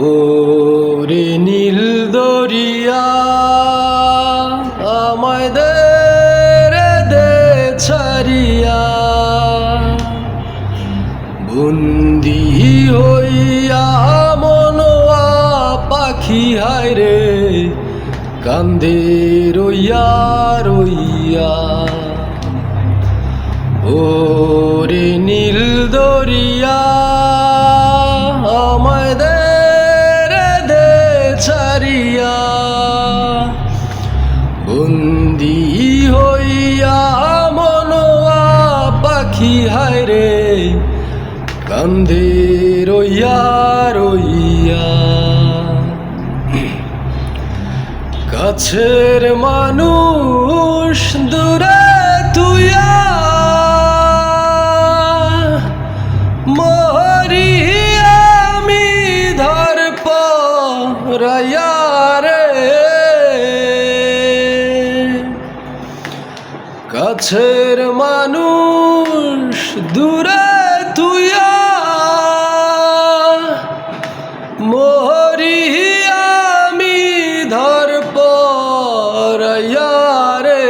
ওরে নীল দরিয়া আমায় দে ছাড়িয়া, বন্দি হইয়া মনোয়া পাখি হায় রে কান্দে রইয়া রইয়া। ওরে নীল দরিয়া আমায় দে ছাড়িয়া, বন্দি হইয়া মনোয়া পাখি হায় রে কান্দে রইয়া রইয়া। কাছের মানুষ দূরে তুইয়া, মরি আমি ধর পরাইয়া রে। কাছের মানুষ দূরে তুইয়া, মরি আমি ধর পরাইয়া রে।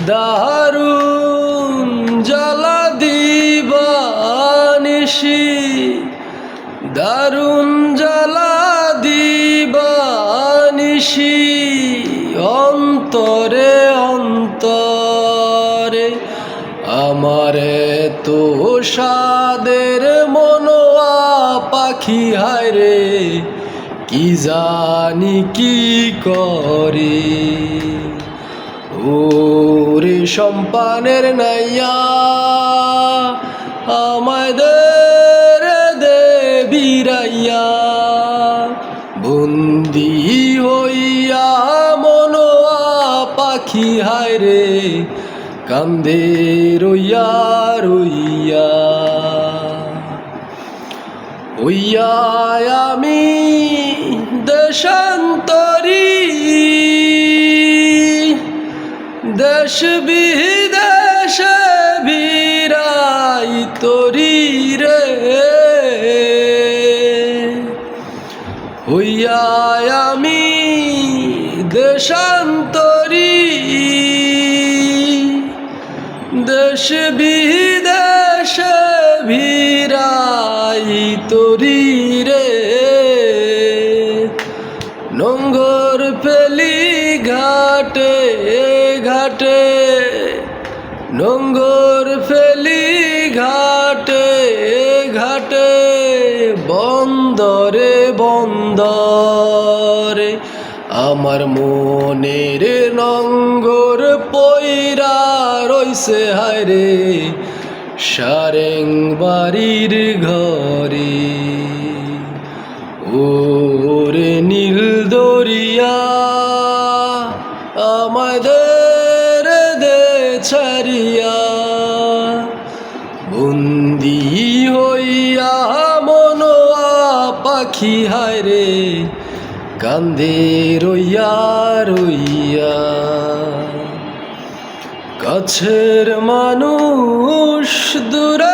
দারুণ জ্বালা দিবানিশি, দারুণ জ্বালা দিবানিশি, অন্তরে অন্তরে আমারে তো সাদের মনোয়া পাখি হায় রে কি জানি কি করে। ওরে সম্পানের নাইয়া আমায় দে বিরাইয়া, বন্দি হইয়া মনোয়া পাখি হায় রে কান্দে রইয়া রইয়া। হইয়া আমি দেশান্তরী, দেশ বিদেশে বিরাই তরি রে। হইয়া আমি দেশান্তরী, দেশ বিদেশে বিরাই তরি রে। নোঙ্গর ফেলি ঘাটে ঘাটে, নোঙ্গর ফেলি ঘাটে ঘাটে, বন্দরে বন্দরে আমার মনের নোঙ্গর পইরা রইছে হায় রে সারেং বাড়ির ঘরে। ওরে নীল দরিয়া আমায় দে ছাড়িয়া, বন্দি হইয়া মনোয়া পাখি হায় রে কান্দে রইয়া রইয়া। কাছের মানুষ দূরে